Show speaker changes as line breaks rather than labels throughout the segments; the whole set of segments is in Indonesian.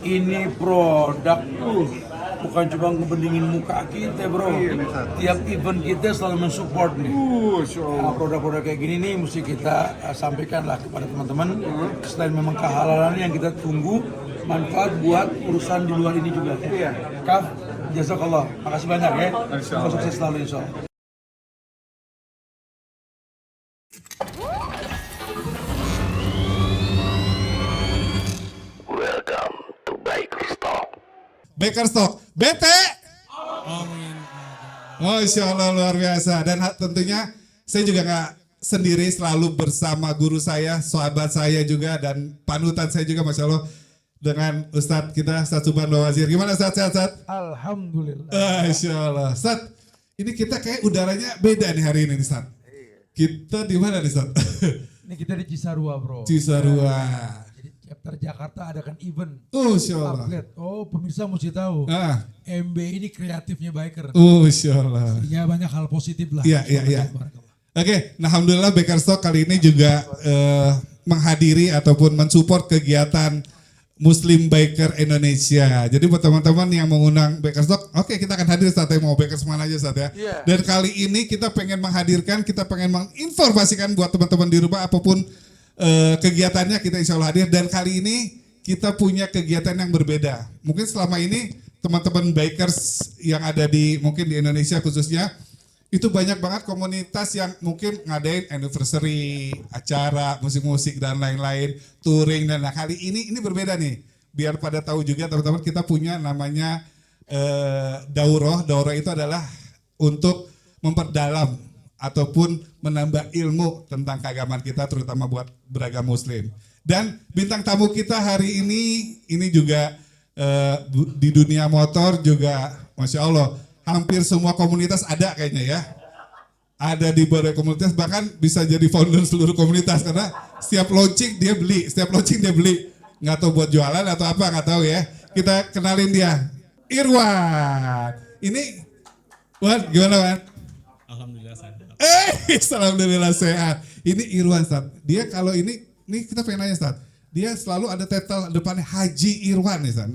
Ini produk bukan cuma ngebendingin muka kita bro. Tiap event kita selalu mensupport nih. Nah, produk-produk kayak gini nih mesti kita sampaikan lah kepada teman-teman. Selain memang kehalalan yang kita tunggu, manfaat buat urusan di luar ini juga. Kaf, jazakallah. Makasih banyak ya. Sukses selalu insya Allah.
Bakerstock, BT. Masya Allah luar biasa. Dan tentunya saya juga nggak sendiri, selalu bersama guru saya, sahabat saya juga, dan panutan saya juga, Masya Allah, dengan Ustadz kita, Ustadz Subhan Bawazir. Gimana Ustadz, sehat-sehat?
Alhamdulillah.
Masya Allah. Ustadz, ini kita kayak udaranya beda nih hari ini nih Ustadz. Kita di mana nih Ustadz?
Ini kita di Cisarua bro.
Cisarua.
Jadi chapter Jakarta adakan event.
Masya Allah.
Atlet. Oh pemirsa mesti tahu. MB ini kreatifnya biker.
Masya Allah.
Ya banyak hal positif lah.
Iya. Oke, nah alhamdulillah Bakerstock kali ini juga menghadiri ataupun mensupport kegiatan Muslim Biker Indonesia. Jadi buat teman-teman yang mengundang Bakerstock, oke kita akan hadir saat mau Bakers mana aja saat ya. Dan kali ini kita pengen menghadirkan, kita pengen menginformasikan buat teman-teman di rumah apapun kegiatannya kita insya Allah hadir. Dan kali ini kita punya kegiatan yang berbeda. Mungkin selama ini teman-teman bikers yang ada di mungkin di Indonesia khususnya, itu banyak banget komunitas yang mungkin ngadain anniversary, acara, musik-musik dan lain-lain, touring. Dan nah, kali ini berbeda nih. Biar pada tahu juga teman-teman, kita punya namanya Daurah. Daurah itu adalah untuk memperdalam ataupun menambah ilmu tentang keagamaan kita, terutama buat beragama Muslim. Dan bintang tamu kita hari ini juga di dunia motor juga, Masya Allah, hampir semua komunitas ada kayaknya ya. Ada di berbagai komunitas, bahkan bisa jadi founder seluruh komunitas karena setiap launching dia beli, Nggak tahu buat jualan atau apa, nggak tahu ya. Kita kenalin dia, Irwan. Ini, Wan, gimana Wan?
Alhamdulillah sehat.
Alhamdulillah sehat. Ini Irwan, Ustaz. Dia kalau ini kita pengen nanya, Ustaz. Dia selalu ada title depannya Haji Irwan nih, Ustaz.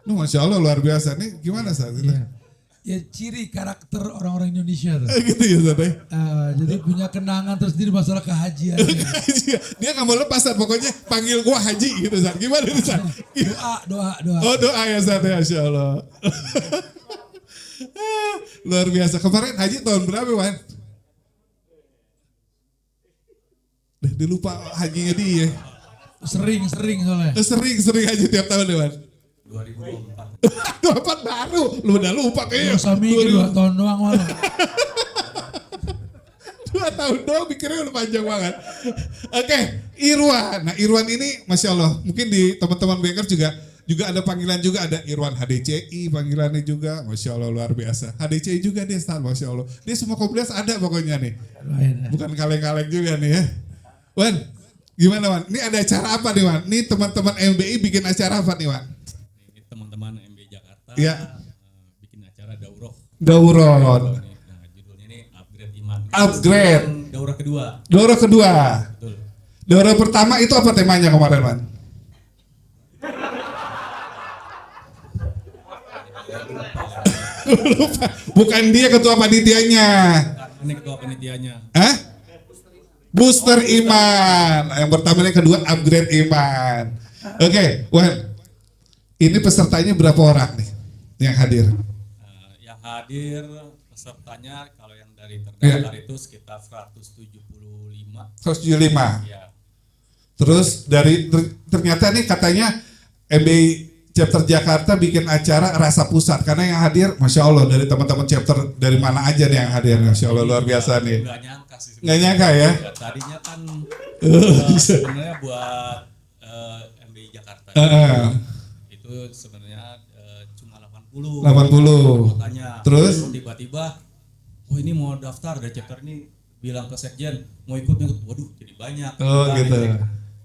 Masya Allah luar biasa. Nih gimana, Ustaz?
Ya ciri karakter orang-orang Indonesia tuh.
Gitu ya Ustaz.
Jadi punya kenangan tersendiri masalah kehajian.
Dia nggak mau lepas Ustaz, pokoknya panggil gua Haji gitu Ustaz. Gimana nih Ustaz?
Doa.
Oh doa ya Ustaz ya, Masya Allah. Luar biasa. Kemarin Haji tahun berapa Wan? Dilupa hajinya dia.
Sering soalnya.
Sering Haji tiap tahun deh Wan.
2024.
24 baru, lu udah lupa kayaknya.
Masa mikir 2 tahun doang malah.
2 tahun doang pikirnya udah panjang banget. Oke, Irwan. Nah Irwan ini Masya Allah, mungkin di teman-teman bikers juga ada panggilan juga, ada Irwan HDCI panggilannya juga, Masya Allah luar biasa. HDCI juga dia Star, Masya Allah. Dia semua komunitas ada pokoknya nih. Bukan kaleng-kaleng juga nih ya. Wan, gimana Wan? Ini ada acara apa nih Wan? Ini teman-teman MBI bikin acara apa nih Wan?
Ini teman-teman MB Jakarta
Ya.
bikin acara Daurah.
Daurah.
Nah, judulnya ini Upgrade Iman.
Upgrade.
Daurah kedua.
Daurah kedua.
Betul.
Daurah pertama itu apa temanya kemarin Wan? Lupa. Bukan dia ketua panitianya.
Ini ketua panitianya.
Hah? Booster iman. Yang pertama, yang kedua upgrade iman. Oke, Wan. Ini pesertanya berapa orang nih yang hadir?
Yang hadir pesertanya kalau yang dari terdaftar itu sekitar 175.
175.
Ya.
Terus ternyata nih katanya MBI Chapter Jakarta bikin acara Rasa Pusat, karena yang hadir Masya Allah dari teman-teman chapter dari mana aja nih yang hadir, Masya Allah luar biasa nih.
Nggak nyangka sih.
Nggak nyangka ya?
Ya, tadinya kan sebenarnya buat MBI Jakarta. Itu sebenarnya cuma 80.
80.
Makanya
Terus?
Tiba-tiba, oh ini mau daftar dari chapter ini, bilang ke sekjen mau ikut. Waduh jadi banyak.
Oh gitu.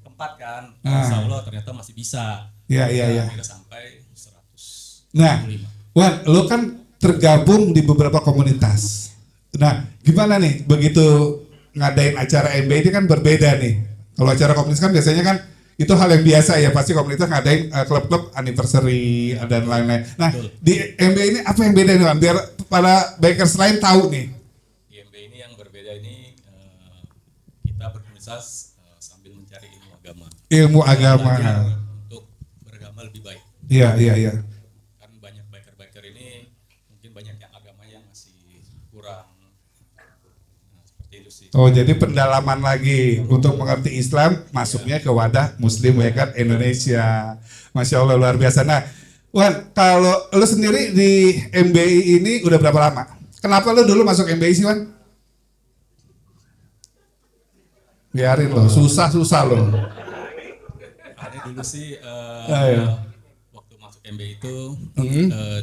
Keempat kan, Insya Allah ternyata masih bisa.
Iya.
Akhirnya sampai 100.
Nah, Wan, lo kan tergabung di beberapa komunitas. Nah, gimana nih begitu ngadain acara MBI ini kan berbeda nih. Kalau acara komunitas kan biasanya kan Itu hal yang biasa ya, pasti komunitas ngadain klub-klub anniversary dan lain-lain. Nah, di MBA ini apa yang beda nih, Wan? Biar para bikers lain tahu nih.
Di MBA ini yang berbeda ini kita berorganisasi sambil mencari ilmu agama.
Ilmu agama.
Untuk beragama lebih baik.
Iya, iya, iya.
Kan banyak biker-biker ini mungkin banyak yang agama yang masih kurang. Nah, seperti itu sih.
Oh, jadi pendalaman lagi untuk mengerti Islam, masuknya ke wadah Muslim Biker Indonesia. Masya Allah, luar biasa. Nah, Wan, kalau lu sendiri di MBI ini udah berapa lama? Kenapa lu dulu masuk MBI sih, Wan? Biarin loh, susah-susah loh.
Ada dulu sih
Iya.
waktu masuk MBA itu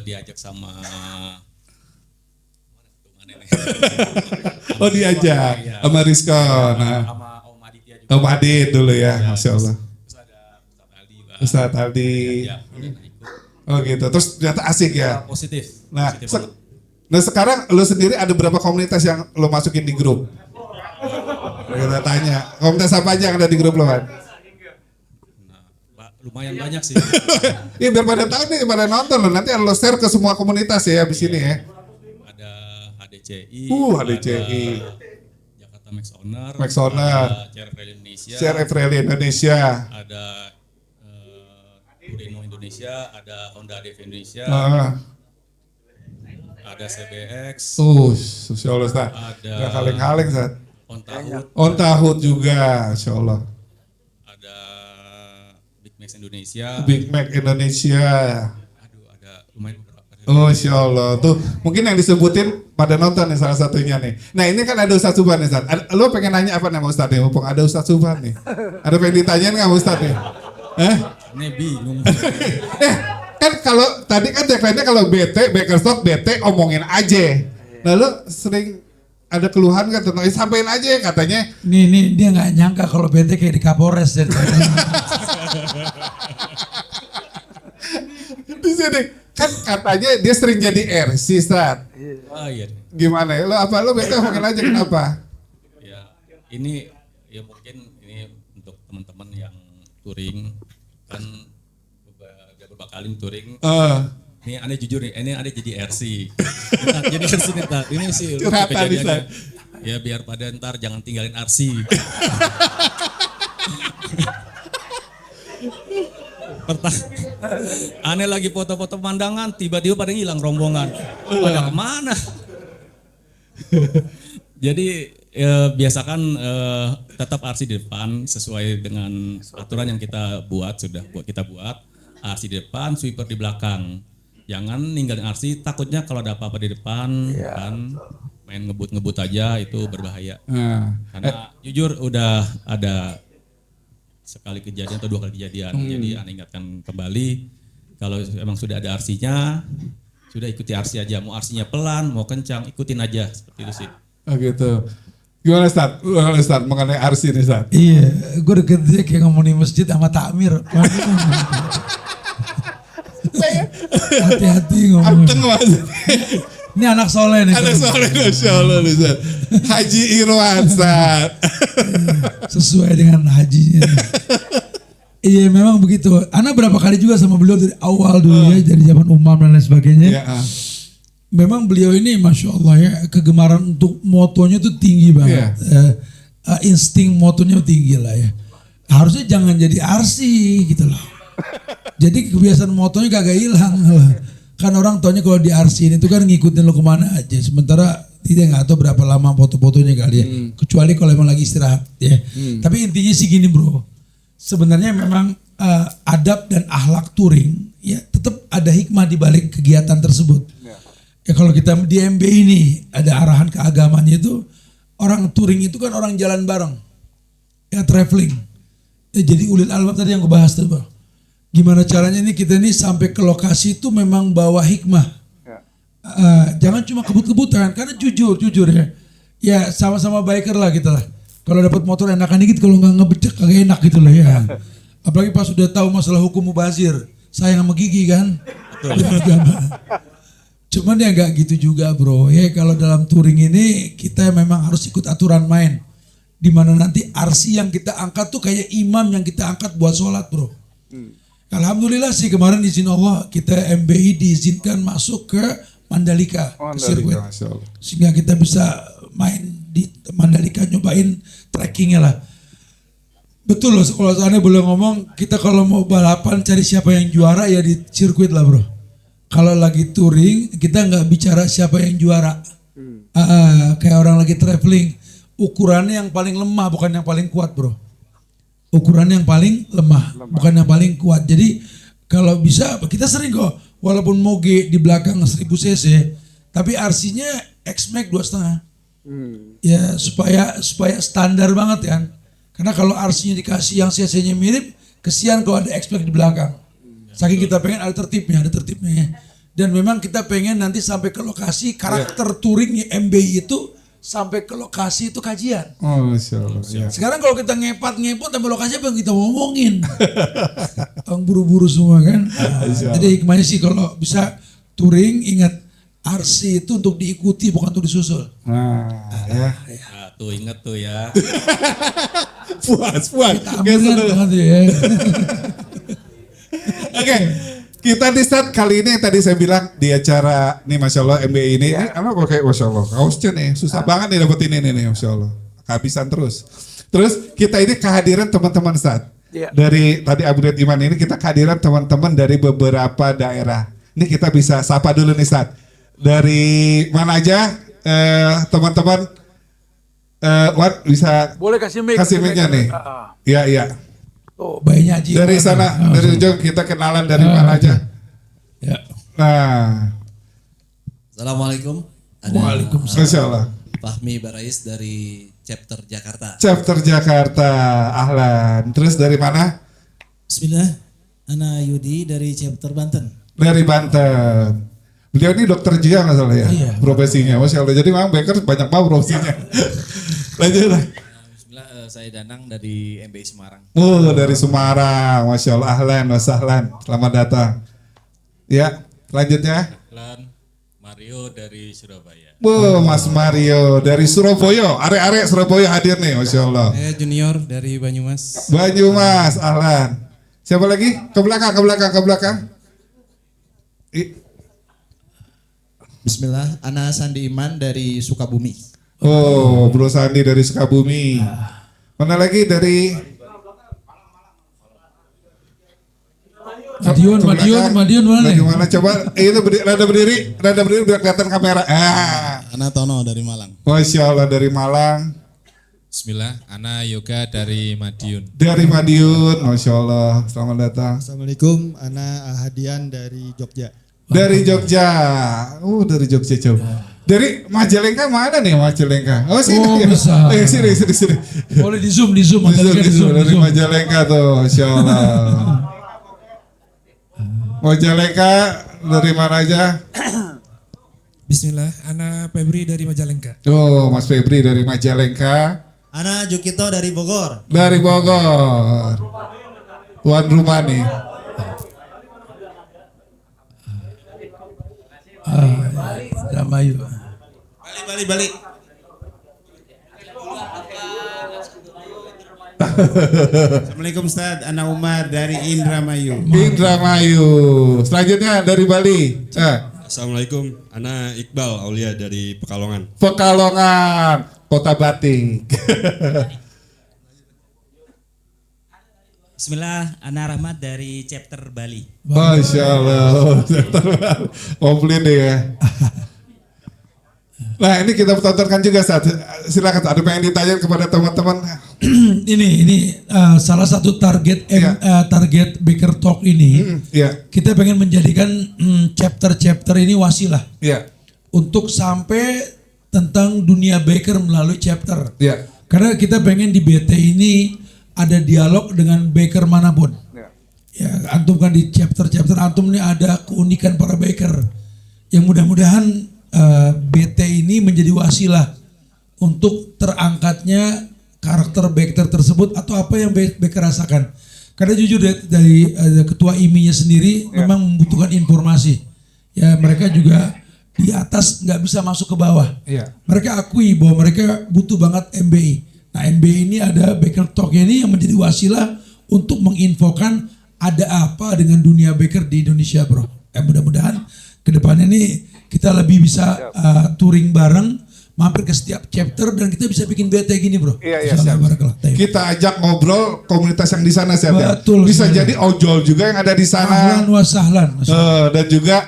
diajak sama mana nih?
Oh, diajak
Iya.
sama Rizko. Nah,
Sama Om Aditya juga.
Om Adit dulu ya, Masya Allah.
Terus ada Ustadz Aldi, Pak.
Ustadz Aldi.
Ya, kemudian ikut.
Oh gitu, terus ternyata asik ya.
Positif.
Nah,
Positif banget.
nah sekarang lu sendiri ada berapa komunitas yang lu masukin di grup? Kita tanya, komunitas apa aja yang ada di grup lo, Wan?
Nah, lumayan banyak sih.
Iya, biar pada tahu nih, pada nonton lo. Nanti lo share ke semua komunitas ya abis ini ya.
Ada HDCI,
HDCI.
ada Jakarta Max Owner,
Max Owner.
ada CRF Indonesia,
Share Rally Indonesia.
ada Turino Indonesia, ada Honda DV Indonesia, ada CBX,
Masya Allah, Ustaz.
ada
Gak kaleng-kaleng, Ustaz.
Ontahut,
On Tahut juga, Masya Allah.
ada Big Max Indonesia.
Big Mac Indonesia.
Aduh, ada lumayan beberapa.
Oh, Masya Allah. Tuh, mungkin yang disebutin pada nonton nih salah satunya nih. Nah, ini kan ada Ustaz Subhan nih, Ustaz. Lo pengen nanya apa nama Ustaz nih? Mumpung ada Ustaz Subhan nih. Ada pengen ditanyain nggak Ustaz nih?
Ini bingung.
Kan kalau tadi kan tagline-nya kalau bete, Bakerstalk bete omongin aja. Lalu sering ada keluhan kan tentang sampein aja katanya.
Nih dia nggak nyangka kalau bete kayak di Kapolres dari tadi.
Di sini kan katanya dia sering jadi RC, Ustaz.
Ah iya.
Gimana ya? Lo bete omongin aja kenapa?
Ya, ini ya mungkin ini untuk teman-teman yang touring kan beberapa kali touring. Ini aneh jujur nih, ini aneh jadi RC. Nah, jadi RC nih, Tat. Ini sih
Curhatan,
kejadiannya. Ya biar pada ntar jangan tinggalin RC. Aneh lagi foto-foto pemandangan, tiba-tiba pada hilang rombongan. Pada kemana? Jadi biasakan tetap RC di depan sesuai dengan aturan yang kita buat, kita buat. RC di depan, sweeper di belakang. Jangan ninggalin RC, takutnya kalau ada apa-apa di depan kan main ngebut-ngebut aja itu berbahaya. Karena jujur udah ada sekali kejadian atau 2 kali kejadian. Jadi aneh ingatkan kembali kalau emang sudah ada RC-nya, sudah ikuti RC aja. Mau RC-nya pelan, mau kencang, ikutin aja seperti itu sih.
Oh gitu. Gimana Ustaz? Ustaz mengenai RC nih Ustaz?
Iya, gue deket dia kayak ngomong di masjid sama takmir. Hati-hati ngomong.
Anteng maksudnya.
Ini anak soleh nih.
Anak soleh, Masya Allah nih Ustaz. Haji Irwan Ustaz.
Sesuai dengan hajinya. Iya memang begitu. Anak berapa kali juga sama beliau dari awal dulu ya, dari zaman umam dan lain sebagainya.
Ya.
Memang beliau ini Masya Allah ya, kegemaran untuk motonya tuh tinggi banget. Insting motonya tinggi lah ya. Harusnya jangan jadi RC gitu loh. Jadi kebiasaan motonya kagak hilang. Kan orang taunya kalau di RC ini tuh kan ngikutin lo kemana aja. Sementara tidak nggak tahu berapa lama foto-fotonya kali ya. Kecuali kalau emang lagi istirahat ya. Tapi intinya sih gini bro. Sebenarnya memang adab dan akhlak touring ya tetap ada hikmah di balik kegiatan tersebut. Ya kalau kita di MB ini ada arahan keagamannya itu orang touring itu kan orang jalan bareng. Ya traveling. Ya, jadi ulil albab tadi yang gue bahas tuh bro. Gimana caranya nih kita nih sampai ke lokasi itu memang bawa hikmah. Jangan cuma kebut-kebutan karena jujur ya. Ya sama-sama biker lah kita lah. Kalau dapat motor enakan dikit, kalau nggak ngebecek kagak enak gitu lah ya. Apalagi pas sudah tahu masalah hukum mubazir, sayang sama gigi kan. Cuman ya nggak gitu juga bro. Ya kalau dalam touring ini kita memang harus ikut aturan main. di mana nanti RC yang kita angkat tuh kayak imam yang kita angkat buat sholat bro. Alhamdulillah sih kemarin izin Allah kita MBI diizinkan masuk ke Mandalika, ke sirkuit. Sehingga kita bisa main di Mandalika nyobain trekkingnya lah. Betul loh, kalau seandainya boleh ngomong, kita kalau mau balapan cari siapa yang juara ya di sirkuit lah bro. Kalau lagi touring, kita nggak bicara siapa yang juara. Kayak orang lagi traveling, ukurannya yang paling lemah bukan yang paling kuat bro. Ukurannya yang paling lemah, bukan yang paling kuat. Jadi kalau bisa, kita sering kok, walaupun moge di belakang 1000 cc, tapi RC-nya X-Max 2,5. Ya supaya standar banget kan. Karena kalau RC-nya dikasih yang cc-nya mirip, kesian kalau ada X-Max di belakang. Saking kita pengen ada tertibnya. Dan memang kita pengen nanti sampai ke lokasi karakter touring MBI itu sampai ke lokasi itu kajian.
Oh, Masya Allah. Ya.
Sekarang kalau kita ngepot sampai lokasi apa yang kita ngomongin? Orang buru-buru semua kan. Jadi hikmahnya sih kalau bisa touring ingat RC itu untuk diikuti bukan untuk disusul.
Nah, ya.
Nah, tuh inget tuh ya.
Puas.
Amin banget ya.
Oke, kita di start kali ini yang tadi saya bilang di acara nih Masya Allah MBI ini, apa kok kayak Masya Allah, kaosnya nih susah banget nih dapetin ini nih Masya Allah, kehabisan terus. Terus kita ini kehadiran teman-teman Ustaz. Dari tadi upgrade iman ini kita kehadiran teman-teman dari beberapa daerah. Ini kita bisa sapa dulu nih Ustaz. Dari mana aja teman-teman bisa
Boleh kasih mic.
kasih mic-nya nih. Iya.
Oh, bayinya Haji.
Dari sana, dari ujung kita kenalan dari mana aja.
Ya.
Nah,
Assalamualaikum.
Waalaikumsalam.
Masya Allah.
Fahmi Barais dari Chapter Jakarta.
Chapter Jakarta, ahlan. Terus dari mana?
Bismillah, Ana Yudi dari Chapter Banten.
Dari Banten. Beliau ini dokter juga nggak salah ya,
Iya.
profesinya. Masya Allah. Jadi memang Baker banyak banget profesinya. Lanjut lah.
Bismillah, saya Danang dari MBI Semarang.
Dari Semarang, Masya Allah, ahlan, wasahlan. Selamat datang. Ya, lanjutnya.
Mario dari Surabaya.
Mas Mario dari Surabaya. Arek-arek Surabaya hadir nih, Masya Allah.
Saya Junior dari Banyumas.
Banyumas, ahlan. Siapa lagi? Ke belakang.
Bismillah, Ana Sandi Iman dari Sukabumi.
Bro Sandi dari Sukabumi. Mana lagi dari
Madiun mana nih?
Bagaimana coba? Itu rada berdiri biar kelihatan kamera.
Ana Tono dari Malang.
Masya Allah dari Malang.
Bismillah, Ana Yoga dari Madiun.
Dari Madiun, Masya Allah. Selamat datang.
Assalamualaikum, Ana Hadian dari Jogja.
Dari Jogja. Dari Jogja coba. Dari Majalengka mana nih Majalengka? Sini.
Bisa.
Sini.
Boleh di zoom.
Di zoom. Dari Majalengka tuh, Masya Allah. Majalengka dari mana aja?
Bismillah, Ana Febri dari Majalengka.
Mas Febri dari Majalengka.
Ana Jukito dari Bogor.
Dari Bogor. Tuan rumah nih.
Ramayu.
Balik.
Assalamualaikum Ustaz, Ana Umar dari Indramayu.
Selanjutnya dari Bali.
Assalamualaikum, Ana Iqbal Aulia dari Pekalongan.
Pekalongan, Kota Batik.
Bismillah, Ana Rahmat dari Chapter Bali.
Masya Allah, komplit deh ya. Nah ini kita tontonkan juga saat silakan ada pengen ditanya kepada teman-teman.
ini salah satu target target Baker Talk ini. Kita pengen menjadikan chapter-chapter ini wasilah. Untuk sampai tentang dunia Baker melalui chapter. Karena kita pengen di BT ini ada dialog dengan Baker manapun. Ya, antum kan di chapter-chapter antum ini ada keunikan para Baker. Yang mudah-mudahan BT ini menjadi wasilah untuk terangkatnya karakter Baker tersebut atau apa yang Baker rasakan. Karena jujur dari ketua IMI-nya sendiri memang membutuhkan informasi. Ya mereka juga di atas nggak bisa masuk ke bawah. Mereka akui bahwa mereka butuh banget MBI. Nah MBA ini ada Baker Talk ini yang menjadi wasilah untuk menginfokan ada apa dengan dunia baker di Indonesia bro. Mudah-mudahan kedepannya nih kita lebih bisa touring bareng, mampir ke setiap chapter dan kita bisa bikin BT gini bro.
Iya,
Insyaallah, barakallah.
Kita ajak ngobrol komunitas yang di sana siap ya.
Betul,
Bisa
sebenarnya.
jadi ojol juga yang ada di sana.
Ahlan wa sahlan.
Dan juga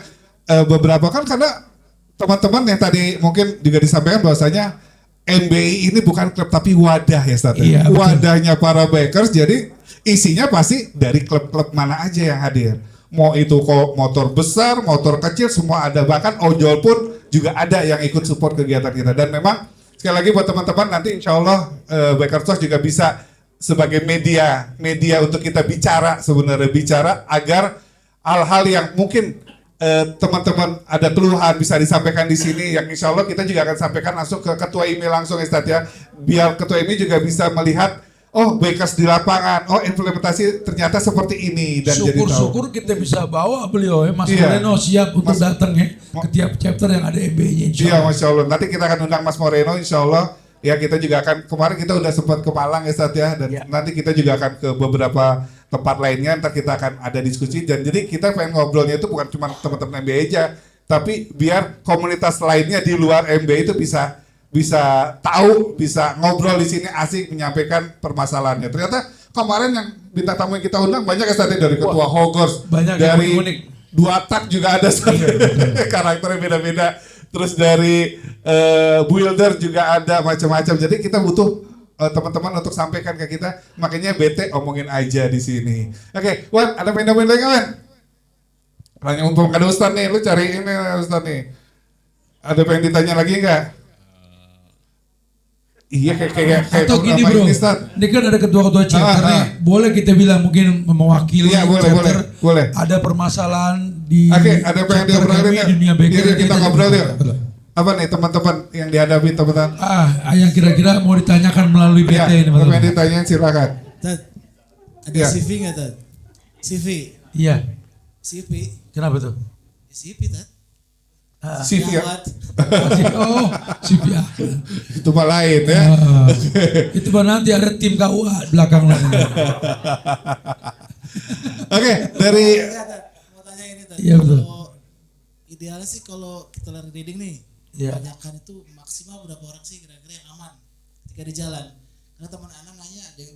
beberapa kan karena teman-teman yang tadi mungkin juga disampaikan bahwasanya MBI ini bukan klub tapi wadah ya Ustaz.
Iya, betul.
Wadahnya para bakers, jadi isinya pasti dari klub-klub mana aja yang hadir. Mau itu kok motor besar, motor kecil semua ada, bahkan ojol pun juga ada yang ikut support kegiatan kita. Dan memang sekali lagi buat teman-teman nanti insya Allah Bakers Talk juga bisa sebagai media untuk kita bicara agar hal-hal yang mungkin teman-teman ada keluhan bisa disampaikan di sini, yang insya Allah kita juga akan sampaikan langsung ke ketua IMI langsung Ustadz ya, biar ketua IMI juga bisa melihat oh bakers di lapangan, oh implementasi ternyata seperti ini dan jadi tahu.
Syukur-syukur kita bisa bawa beliau ya Mas
Iya.
Moreno siap untuk datang ya ke tiap chapter yang ada MBA-nya insya
Iya
Allah.
Masya Allah, nanti kita akan undang Mas Moreno insya Allah. Ya kita juga akan, kemarin kita udah sempat ke Malang ya Ustadz ya, dan nanti kita juga akan ke beberapa tempat lainnya, ntar kita akan ada diskusi, dan jadi kita pengen ngobrolnya itu bukan cuma teman-teman MBA aja, tapi biar komunitas lainnya di luar MBA itu bisa tahu, bisa ngobrol di sini, asik menyampaikan permasalahannya. Ternyata kemarin yang bintang tamu yang kita undang banyak ya Ustadz, dari ketua Hogors,
banyak yang
dari
unik.
Dua Tak juga ada karakternya beda-beda. Terus dari builder juga ada macam-macam. Jadi kita butuh teman-teman untuk sampaikan ke kita. Makanya BT omongin aja di sini. Oke, Wan, ada pengen lagi Wan? Tanya untuk ada Ustadz nih, lu cari ini Ustadz nih. Ada pengen ditanya lagi nggak? Iya kayak
Atau gini
apa
bro,
ini, Ustadz?
ini kan ada ketua-ketua chapter nih, boleh kita bilang mungkin mewakili
Iya, boleh,
chapter,
boleh.
ada permasalahan di
Oke, ada pengen
chapter
diobrolin
kami,
nggak?
dunia baker.
Yuk, kita ngobrol yuk.
Betul.
Apa nih teman-teman yang dihadapi teman-teman?
Yang kira-kira mau ditanyakan melalui BT
Iya,
ini
apa yang
teman-teman.
ditanyain silakan.
Tad, ada
Iya.
CV nggak Tad? CV,
Iya,
CV,
kenapa tuh?
CV Tad.
CV ya?
Gawat.
Oh, CPA.
Itu mah lain ya.
Itu mah nanti ada tim KUA di belakang lah.
Oke, dari
Enggak, Tad. Mau tanya ini Tad.
Iya, betul.
Kalau idealnya sih kalau kita lari reading nih,
Iya.
kebanyakan itu maksimal berapa orang sih kira-kira yang aman ketika di jalan? Karena teman anak nanya ada yang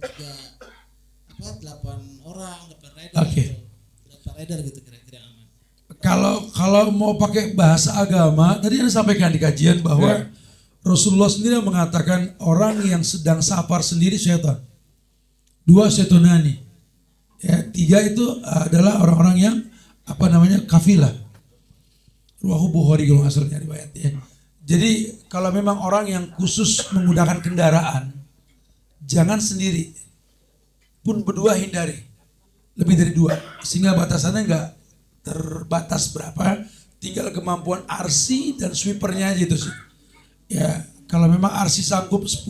8 orang, 8 rider,
Oke.
gitu. 8 rider gitu kira-kira yang aman.
Kalau mau pakai bahasa agama, tadi Anda sampaikan di kajian bahwa Rasulullah sendiri mengatakan orang yang sedang safar sendiri syaitan. 2 syaitonani. Ya, 3 itu adalah orang-orang yang kafilah. Ruahu Bukhari kalau asalnya riwayat ya. Jadi kalau memang orang yang khusus menggunakan kendaraan, jangan sendiri. Pun berdua hindari. Lebih dari 2. Sehingga batasannya enggak terbatas berapa, tinggal kemampuan RC dan sweepernya aja itu sih. Ya, kalau memang RC sanggup 10.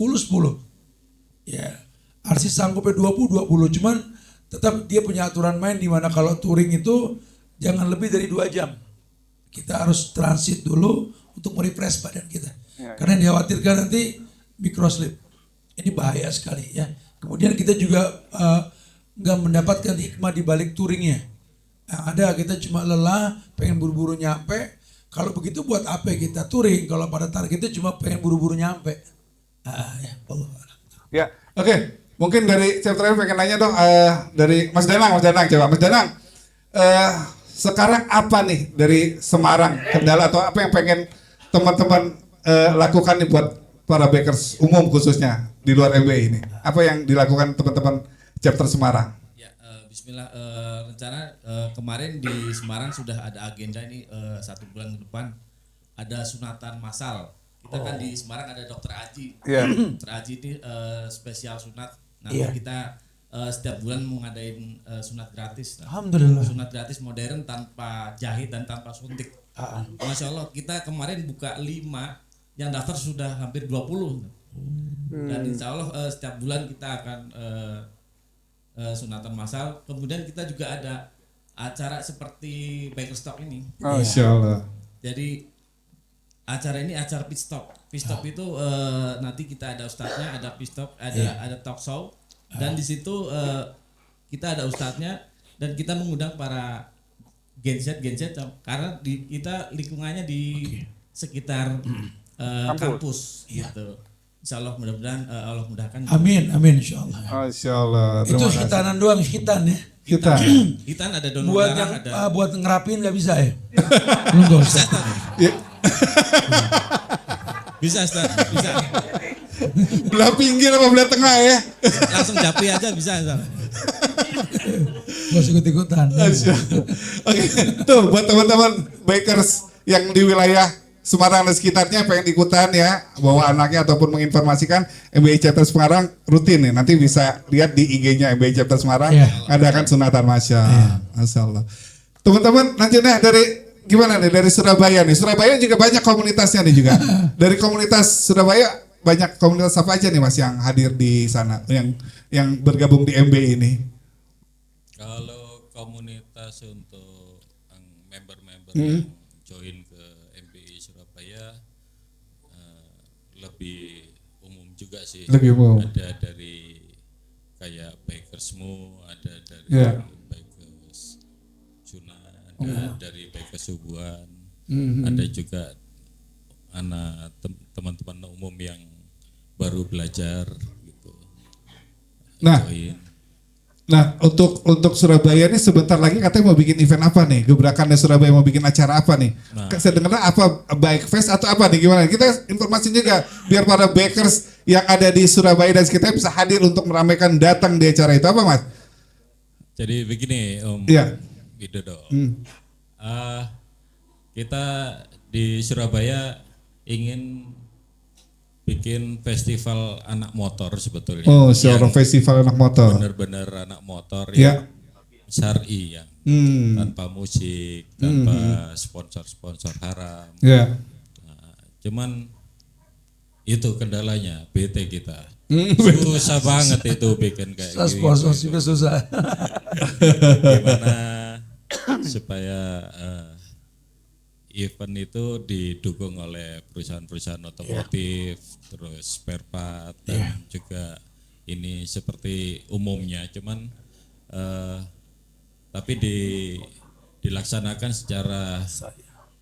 Ya, RC sanggupnya 20, cuman tetap dia punya aturan main di mana kalau touring itu jangan lebih dari 2 jam. Kita harus transit dulu untuk merefresh badan kita. Karena yang dikhawatirkan nanti microslip. Ini bahaya sekali ya. Kemudian kita juga nggak mendapatkan hikmah di balik touringnya. Yang ada kita cuma lelah, pengen buru-buru nyampe. Kalau begitu buat apa kita touring? Kalau pada targetnya cuma pengen buru-buru nyampe. Ya, Allah.
ya, oke. Mungkin dari chapter pengen nanya dong dari Mas Danang coba. Mas Danang, sekarang apa nih dari Semarang, kendala atau apa yang pengen teman-teman lakukan nih buat para bakers umum khususnya di luar MBA ini? Apa yang dilakukan teman-teman chapter Semarang?
Ya, Bismillah. Rencana kemarin di Semarang sudah ada agenda ini 1 bulan ke depan ada sunatan massal. Kita kan di Semarang ada Dokter Aji. Dokter Aji ini spesial sunat. Nanti kita setiap bulan mau ngadain sunat gratis.
Alhamdulillah.
Sunat gratis modern tanpa jahit dan tanpa suntik. Masya Allah, kita kemarin buka 5, yang daftar sudah hampir 20. Dan insya Allah setiap bulan kita akan sunatan massal. Kemudian kita juga ada acara seperti Baker Stock ini.
Masya Allah.
Jadi acara ini acara pit stop. Pit stop itu nanti kita ada ustadznya, ada pit stop, ada talk show, dan di situ kita ada ustadznya dan kita mengundang para genset karena kita lingkungannya di sekitar kampus gitu. Insya Allah mudah-mudahan Allah mudahkan.
Amin insyaallah.
Masya Allah.
Itu hitanan doang, hitan ya.
Hitan ada donor
Buat
darah,
yang
ada.
buat ngerapin nggak bisa ya? Enggak usah.
Bisa Ustaz, bisa.
Belah pinggir apa belah tengah ya?
Langsung japri aja bisa Ustaz.
Gak usah ikut-ikutan.
Oke, tuh buat teman-teman bikers yang di wilayah Semarang dan sekitarnya pengen ikutan ya, bawa anaknya ataupun menginformasikan MBI Chapter Semarang rutin nih. Nanti bisa lihat di IG-nya MBI Chapter Semarang, adakan sunatan Masya Allah. Teman-teman lanjutnya dari gimana nih dari Surabaya nih? Surabaya juga banyak komunitasnya nih juga. Dari komunitas Surabaya banyak komunitas apa aja nih Mas yang hadir di sana, yang bergabung di MBI ini?
Kalau komunitas untuk member-member yang join ke MBI Surabaya lebih umum juga sih.
Lebih umum.
Ada dari kayak Bikersmu, ada dari Bikers Sunan, ada dari Bikers Subuhan, ada juga anak teman-teman umum yang baru belajar gitu. Join.
Nah, untuk Surabaya ini sebentar lagi katanya mau bikin event apa nih? Gebrakannya Surabaya mau bikin acara apa nih? Saya dengar apa Bike Fest atau apa nih? Gimana? Kita informasi juga biar para bikers yang ada di Surabaya dan sekitarnya bisa hadir untuk meramaikan datang di acara itu apa, Mas?
Jadi begini, Om Widodo. Kita di Surabaya ingin bikin festival anak motor sebetulnya.
Oh, seorang festival anak motor.
Benar-benar anak motor yang syar'i yang tanpa musik, tanpa sponsor-sponsor haram. Nah, cuman itu kendalanya BT kita. Susah banget itu bikin kayak gitu.
Sponsor juga susah.
Gimana supaya event itu didukung oleh perusahaan-perusahaan otomotif, terus spare part dan juga ini seperti umumnya, cuman tapi dilaksanakan secara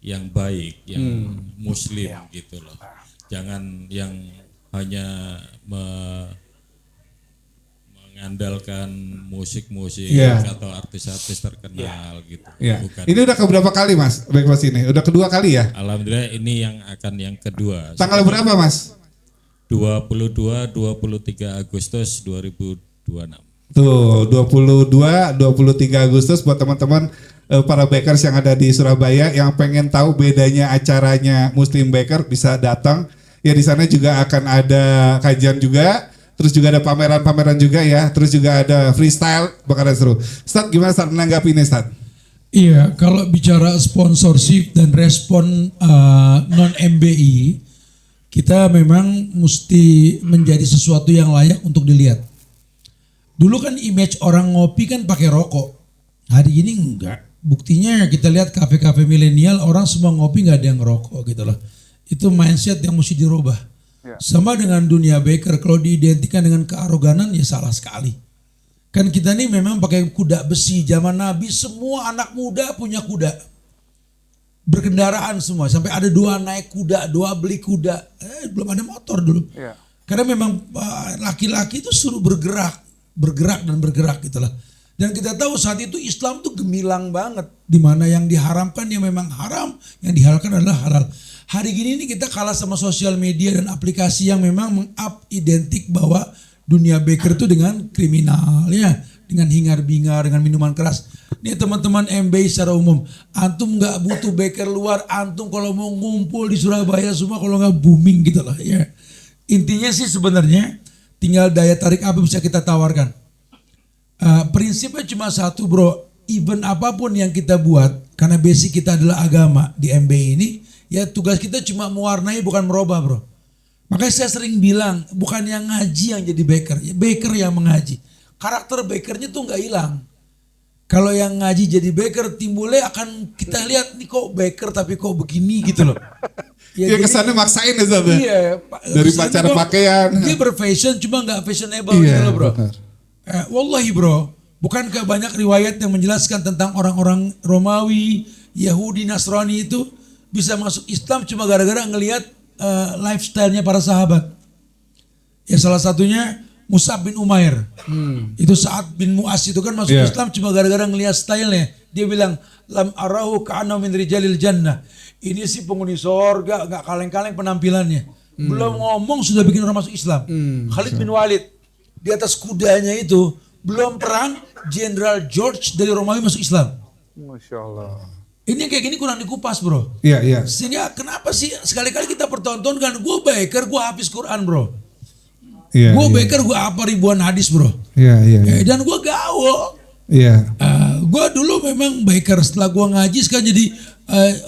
yang baik, yang muslim gitu loh. Jangan yang hanya mengandalkan musik-musik atau artis-artis terkenal gitu.
Bukan. Ini udah keberapa kali Mas Bike Fest ini? Udah kedua kali ya?
Alhamdulillah ini yang kedua.
Tanggal berapa Mas?
22-23 Agustus 2026.
Tuh 22-23 Agustus buat teman-teman para bikers yang ada di Surabaya yang pengen tahu bedanya acaranya Muslim Biker bisa datang. Ya di sana juga akan ada kajian juga. Terus juga ada pameran-pameran juga ya. Terus juga ada freestyle, bakalan seru. Ustadz gimana Ustadz menanggapi ini Ustadz?
Iya, kalau bicara sponsorship dan respon non-MBI, kita memang mesti menjadi sesuatu yang layak untuk dilihat. Dulu kan image orang ngopi kan pakai rokok. Hari ini enggak. Buktinya kita lihat kafe-kafe milenial orang semua ngopi nggak ada yang ngerokok gitu loh. Itu mindset yang mesti dirubah. Sama dengan dunia baker, kalau diidentikan dengan kearoganan ya salah sekali. Kan kita ini memang pakai kuda besi, zaman Nabi semua anak muda punya kuda. Berkendaraan semua, sampai ada 2 naik kuda, 2 beli kuda. Belum ada motor dulu. Karena memang laki-laki itu suruh bergerak dan bergerak gitulah. Dan kita tahu saat itu Islam tuh gemilang banget. Dimana yang diharamkan yang memang haram, yang dihalalkan adalah halal. Hari gini ini kita kalah sama sosial media dan aplikasi yang memang meng-up identik bahwa dunia baker itu dengan kriminal ya, dengan hingar-bingar, dengan minuman keras. Nih teman-teman MBI secara umum, antum nggak butuh baker luar, antum kalau mau ngumpul di Surabaya semua kalau nggak booming gitu lah ya. Intinya sih sebenarnya tinggal daya tarik apa bisa kita tawarkan. Prinsipnya cuma satu bro, event apapun yang kita buat, karena basic kita adalah agama di MBI ini, ya tugas kita cuma mewarnai bukan merubah bro. Makanya saya sering bilang bukan yang ngaji yang jadi baker, ya baker yang mengaji. Karakter bakernya tuh nggak hilang. Kalau yang ngaji jadi baker timbulnya akan kita lihat nih kok baker tapi kok begini gitu loh.
Ya,
jadi-
kesannya maksain ya Ustaz ya?
Iya,
Dari
kesannya
cara
bro,
pakaian.
Dia berfashion cuma nggak fashionable
Iya,
gitu loh bro.
benar.
Wallahi bro, bukankah banyak riwayat yang menjelaskan tentang orang-orang Romawi, Yahudi, Nasrani itu bisa masuk Islam cuma gara-gara ngelihat lifestyle-nya para sahabat. Ya salah satunya Mus'ab bin Umair. Itu Sa'ad bin Mu'az itu kan masuk
Iya.
Islam cuma gara-gara ngelihat stylenya. Dia bilang, lam arahu ka'ana min rijalil jannah. Ini sih penghuni sorga, gak kaleng-kaleng penampilannya. Belum ngomong sudah bikin orang masuk Islam. Khalid bin Walid, di atas kudanya itu, belum perang, Jenderal George dari Romawi masuk Islam.
Masya Allah.
Ini yang kayak gini kurang dikupas bro.
Iya, iya.
Sehingga kenapa sih sekali-kali kita pertontonkan, gue biker, gue hafiz Quran bro.
Iya,
Gue
iya.
biker, gue apa ribuan hadis bro.
Iya, iya. Iya.
Dan gue gaul.
Iya.
Gue dulu memang biker, setelah gue ngaji sekarang jadi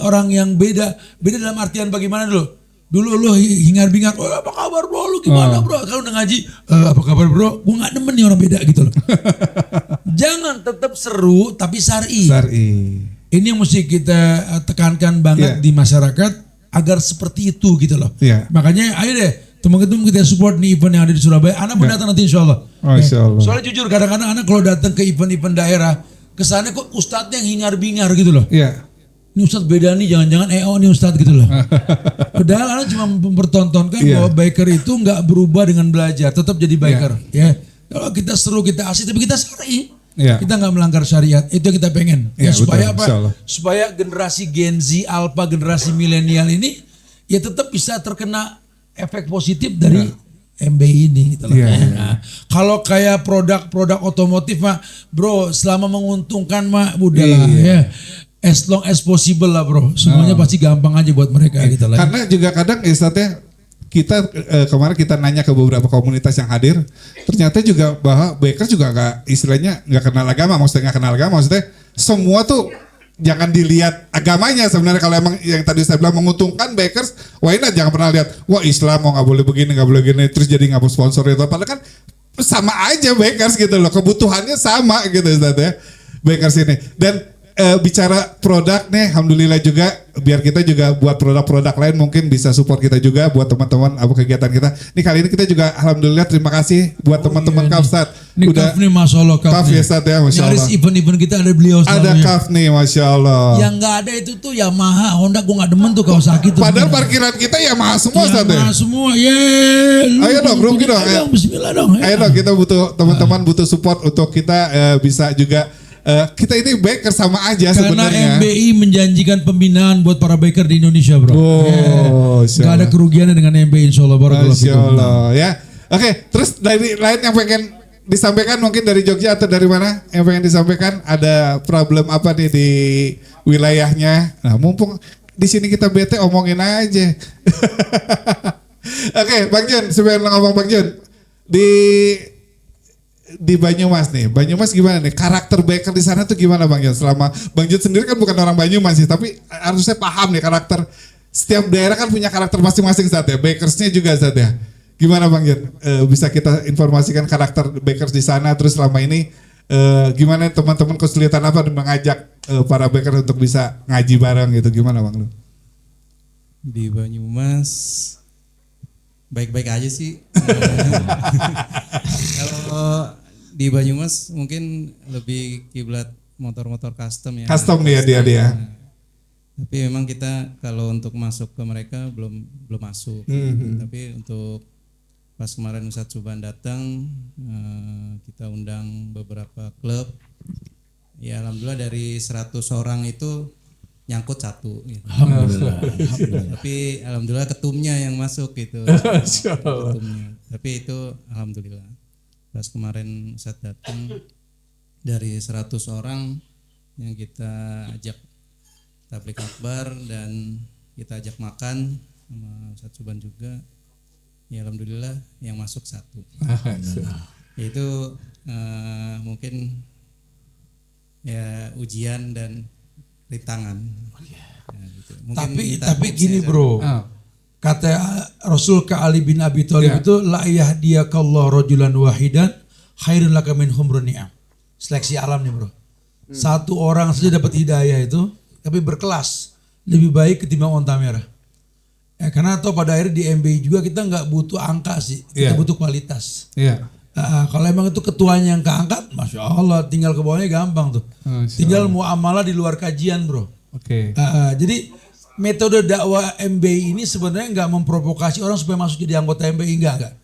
orang yang beda dalam artian bagaimana dulu. Dulu lo hingar-bingar, oh apa kabar bro, lu gimana bro? Kalau udah ngaji, apa kabar bro? Gue gak demen nih orang beda gitu loh. Jangan, tetap seru tapi syar'i.
Syar'i.
Ini yang mesti kita tekankan banget
Iya.
di masyarakat agar seperti itu gitu loh.
Iya.
Makanya ayo deh teman-teman kita support nih event yang ada di Surabaya. Anak pun datang nanti insya Allah.
Masya Allah.
Soalnya jujur kadang-kadang anak kalau datang ke event-event daerah, kesannya kok ustadznya yang hingar-bingar gitu loh.
Iya.
Ini ustadz beda nih, jangan-jangan nih ustadz gitu loh. Padahal anak cuma mempertontonkan
Iya.
bahwa biker itu nggak berubah dengan belajar, tetap jadi biker. Ya, kalau kita seru, kita asik, tapi kita syar'i.
Iya.
Kita nggak melanggar syariat, itu yang kita pengen.
Iya,
Supaya
betul,
apa?
insya Allah.
Supaya generasi Gen Z, Alpha, generasi milenial ini ya tetap bisa terkena efek positif dari MBI ini gitu loh.
Iya, iya.
Nah, kalau kayak produk-produk otomotif mah, bro, selama menguntungkan mah udahlah ya. As long as possible lah bro, semuanya pasti gampang aja buat mereka gitu lah.
Karena juga kadang Ustadznya kita kemarin kita nanya ke beberapa komunitas yang hadir, ternyata juga bahwa Bakers juga nggak istilahnya nggak kenal agama, maksudnya nggak kenal agama, maksudnya semua tuh jangan dilihat agamanya sebenarnya. Kalau emang yang tadi saya bilang menguntungkan Bakers, why not, jangan pernah lihat wah Islam mau nggak boleh begini nggak boleh gini terus jadi nggak mau sponsor itu, padahal kan sama aja Bakers gitu loh, kebutuhannya sama gitu Ustadz ya Bakers ini. Dan bicara produk nih, alhamdulillah juga biar kita juga buat produk-produk lain mungkin bisa support kita juga buat teman-teman apa kegiatan kita. Nih kali ini kita juga alhamdulillah terima kasih buat teman-teman
iya,
Kaf Ustadz.
Ini Kaf nih Masya Allah
Kaf ya Ustadz ya, Masya
Nyaris
Allah.
event-event kita ada beliau
Ada
selamanya.
Kaf nih Masya Allah.
Yang nggak ada itu tuh Yamaha, Honda gue nggak demen tuh Kawasaki tuh.
Padahal parkiran kita ya mahal semua Ustadz ya.
Yamaha semua, yeay.
Ayo dong, bro, gitu dong, ayo.
Bismillah dong.
Ayo dong kita butuh teman-teman butuh support untuk kita bisa juga kita ini biker sama aja
Karena
sebenarnya.
MBI menjanjikan pembinaan buat para biker di Indonesia bro.
Oh,
Gak ada kerugiannya dengan MBI insya Allah.
Masya Allah ya. Oke, terus dari lain yang pengen disampaikan mungkin dari Jogja atau dari mana yang pengen disampaikan, ada problem apa nih di wilayahnya? Nah mumpung di sini kita bete omongin aja. Oke, Bang Jun, sebelum ngomong Bang Jun di Banyumas nih, Banyumas gimana nih? Karakter biker di sana tuh gimana Bang Jun? Selama Bang Jun sendiri kan bukan orang Banyumas sih, tapi harusnya paham nih karakter. Setiap daerah kan punya karakter masing-masing saat ya, bikersnya juga saat ya. Gimana Bang Jun? Bisa kita informasikan karakter bikers di sana, terus selama ini gimana teman-teman kesulitan apa mengajak para bikers untuk bisa ngaji bareng gitu? Gimana Bang lu?
Di Banyumas baik-baik aja sih. Kalau di Banyumas mungkin lebih kiblat motor-motor custom ya.
Custom nih ya dia.
Tapi memang kita kalau untuk masuk ke mereka belum masuk. Tapi untuk pas kemarin Ustadz Suban datang, kita undang beberapa klub. Ya alhamdulillah dari 100 orang itu nyangkut 1 gitu.
Alhamdulillah.
Tapi alhamdulillah ketumnya yang masuk gitu. Ketumnya. Tapi itu alhamdulillah. Pas kemarin Ustadz datang dari 100 orang yang kita ajak tablik akbar dan kita ajak makan sama Ustadz Suban juga. Ya alhamdulillah yang masuk 1. Itu mungkin ya ujian dan rintangan. Ya, gitu.
Tapi gini bro, kata Rasul ke Ali bin Abi Thalib itu la yahdiyakallahu rajulan wahidan khairun laka min humrun ni'am. Seleksi alam nih bro. Satu orang saja dapat hidayah itu, tapi berkelas lebih baik ketimbang onta merah. Ya, karena atau pada akhirnya di MBI juga kita nggak butuh angka sih, kita butuh kualitas.
Iya.
Kalau emang itu ketuanya yang keangkat, masya Allah, tinggal ke bawahnya gampang tuh. Tinggal muamalah di luar kajian, bro.
Oke.
Jadi metode dakwah MBI ini sebenarnya nggak memprovokasi orang supaya masuk jadi anggota MBI, enggak.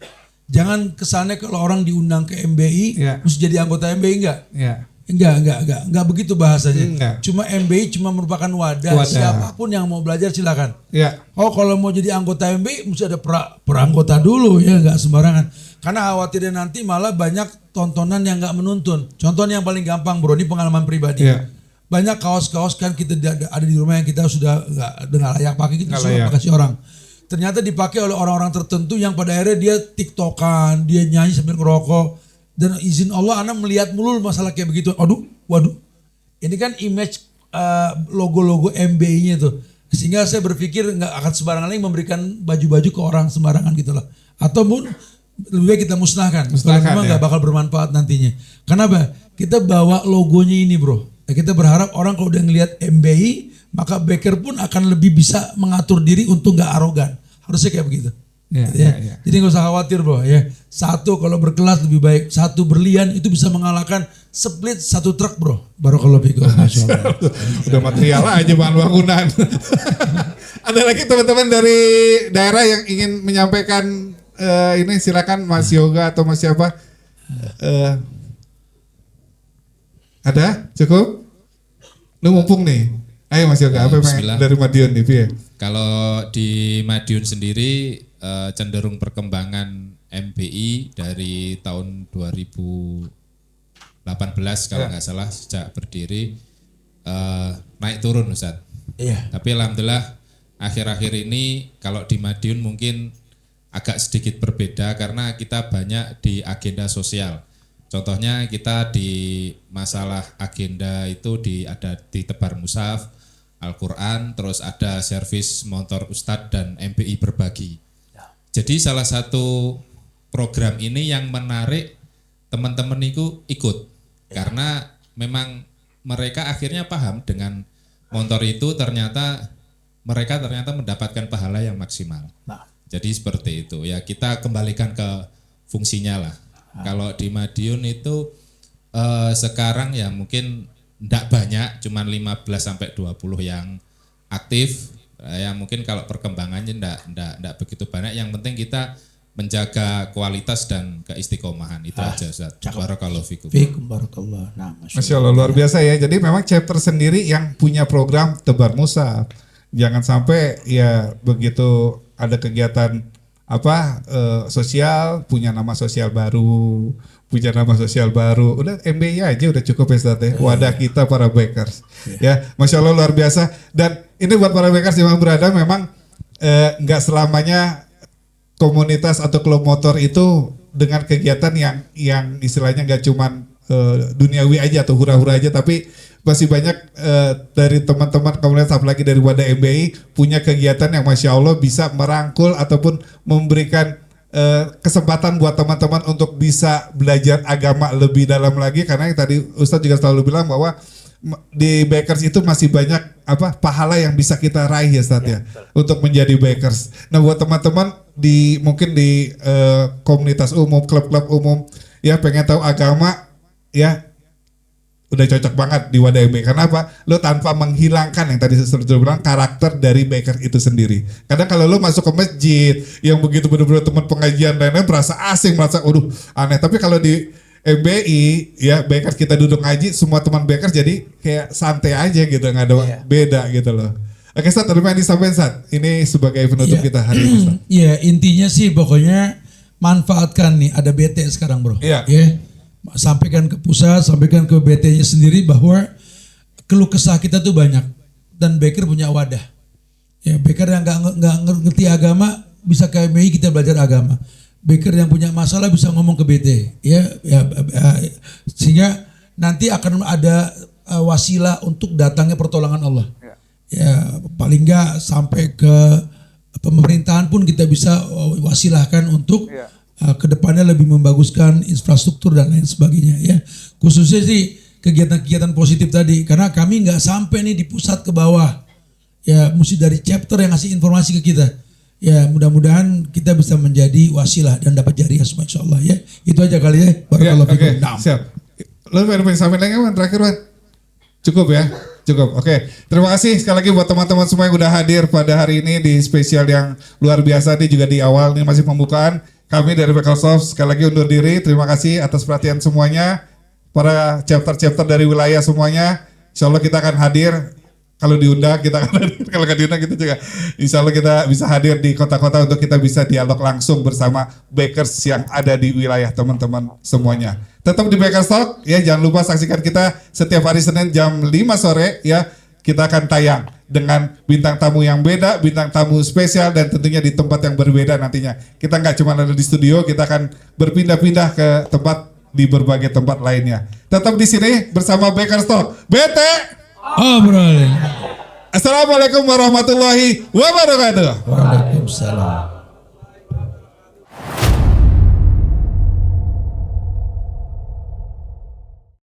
Jangan kesannya kalau orang diundang ke MBI mesti jadi anggota MBI, enggak. Enggak begitu bahasanya. Cuma MBI cuma merupakan wadah. Siapapun yang mau belajar silakan. Oh, kalau mau jadi anggota MBI mesti ada peranggota dulu ya, enggak sembarangan. Karena khawatirnya nanti malah banyak tontonan yang enggak menuntun. Contohnya yang paling gampang, bro, ini pengalaman pribadi. Banyak kaos-kaos kan kita ada di rumah yang kita sudah nggak layak pakai, kita sudah kasih orang. Ternyata dipakai oleh orang-orang tertentu yang pada akhirnya dia tiktokan, dia nyanyi sambil ngerokok. Dan izin Allah anak melihat mulu masalah kayak begitu. Waduh. Ini kan image logo-logo MBI-nya tuh. Sehingga saya berpikir nggak akan sembarangan lagi memberikan baju-baju ke orang sembarangan gitu lah. Ataupun lebih baik kita musnahkan. Kalau memang nggak bakal bermanfaat nantinya. Kenapa? Kita bawa logonya ini, bro. Kita berharap orang kalau udah ngelihat MBI, maka backer pun akan lebih bisa mengatur diri untuk nggak arogan. Harusnya kayak begitu. Jadi nggak usah khawatir, bro. Ya, satu kalau berkelas lebih baik, satu berlian itu bisa mengalahkan split satu truk, bro. Barakallahu fikum.
Udah material aja bahan bangunan. Ada lagi teman-teman dari daerah yang ingin menyampaikan ini, silakan Mas Yoga atau Mas siapa? Ada? Cukup? Lu mumpung nih. Ayo Mas Yoga, apa yang dari Madiun nih, Pi?
Kalau di Madiun sendiri cenderung perkembangan MBI dari tahun 2018 kalau nggak salah sejak berdiri naik turun, Ustaz. Tapi alhamdulillah akhir-akhir ini kalau di Madiun mungkin agak sedikit berbeda karena kita banyak di agenda sosial. Contohnya kita di masalah agenda itu ada di tebar mushaf, Al-Quran, terus ada servis motor Ustadz dan MBI berbagi. Jadi salah satu program ini yang menarik teman-teman itu ikut. Karena memang mereka akhirnya paham dengan motor itu mereka ternyata mendapatkan pahala yang maksimal. Jadi seperti itu ya, kita kembalikan ke fungsinya lah. Kalau di Madiun itu sekarang ya mungkin tidak banyak, cuman 15-20 yang aktif. Ya mungkin kalau perkembangannya tidak begitu banyak. Yang penting kita menjaga kualitas dan keistiqomahan itu aja, Ustaz. Barakallahu fikum.
Barakallah. Nah,
Masya Allah, luar biasa ya. Jadi memang chapter sendiri yang punya program tebar mushaf. Jangan sampai ya begitu ada kegiatan sosial, punya nama sosial baru, udah MBI aja udah cukup ya Ustaz ya. Wadah kita para bakers. Ya, Masya Allah luar biasa. Dan ini buat para bakers yang berada, memang nggak selamanya komunitas atau klub motor itu dengan kegiatan yang istilahnya nggak cuman duniawi aja atau hura-hura aja, tapi masih banyak dari teman-teman komunitas, apalagi dari wadah MBI, punya kegiatan yang Masya Allah bisa merangkul ataupun memberikan kesempatan buat teman-teman untuk bisa belajar agama lebih dalam lagi. Karena yang tadi Ustadz juga selalu bilang bahwa di bakers itu masih banyak pahala yang bisa kita raih ya Ustadz ya untuk menjadi bakers. Nah buat teman-teman mungkin di komunitas umum, klub-klub umum ya pengen tahu agama ya, udah cocok banget di wadah MBI. Karena apa? Lo tanpa menghilangkan yang tadi saya bilang karakter dari baker itu sendiri. Kadang kalau lo masuk ke masjid yang begitu benar-benar teman pengajian lainnya merasa asing, merasa aneh. Tapi kalau di MBI ya baker kita duduk ngaji, semua teman baker jadi kayak santai aja gitu, nggak ada beda gitu loh. Oke Ustaz, terima kasih sampai Ustaz. Ini sebagai penutup kita hari ini Ustaz.
Iya, intinya sih pokoknya manfaatkan nih, ada BT sekarang bro. Iya. Sampaikan ke pusat, sampaikan ke BT-nya sendiri bahwa keluh kesah kita tuh banyak dan baker punya wadah. Ya, baker yang nggak ngerti agama bisa ke MBI, kita belajar agama. Baker yang punya masalah bisa ngomong ke BT, sehingga nanti akan ada wasilah untuk datangnya pertolongan Allah. Ya, paling nggak sampai ke pemerintahan pun kita bisa wasilahkan untuk kedepannya lebih membaguskan infrastruktur dan lain sebagainya ya. Khususnya sih kegiatan-kegiatan positif tadi, karena kami nggak sampai nih di pusat ke bawah ya, mesti dari chapter yang ngasih informasi ke kita.
Ya mudah-mudahan kita bisa menjadi wasilah dan dapat jariah semua insyaallah ya. Itu aja kali ya. Barakallahu
Oke,
fikum. Naam.
siap. Lo pengen sampai lagi Wan, terakhir Wan? Cukup ya? Cukup, oke. Terima kasih sekali lagi buat teman-teman semua yang udah hadir pada hari ini di spesial yang luar biasa nih juga di awal ini masih pembukaan. Kami dari Bakersoft sekali lagi undur diri. Terima kasih atas perhatian semuanya. Para chapter-chapter dari wilayah semuanya. Insya Allah kita akan hadir. Kalau diundang kita akan hadir. Kalau nggak diundang kita juga. Insya Allah kita bisa hadir di kota-kota untuk kita bisa dialog langsung bersama Bakers yang ada di wilayah teman-teman semuanya. Tetap di Bakers Talk ya, jangan lupa saksikan kita setiap hari Senin jam 5 sore ya. Kita akan tayang dengan bintang tamu yang beda, bintang tamu spesial dan tentunya di tempat yang berbeda nantinya. Kita nggak cuma ada di studio, kita akan berpindah-pindah ke tempat di berbagai tempat lainnya. Tetap di sini bersama Bakers Talk.
Obrolin.
Assalamualaikum warahmatullahi wabarakatuh.
Waalaikumsalam.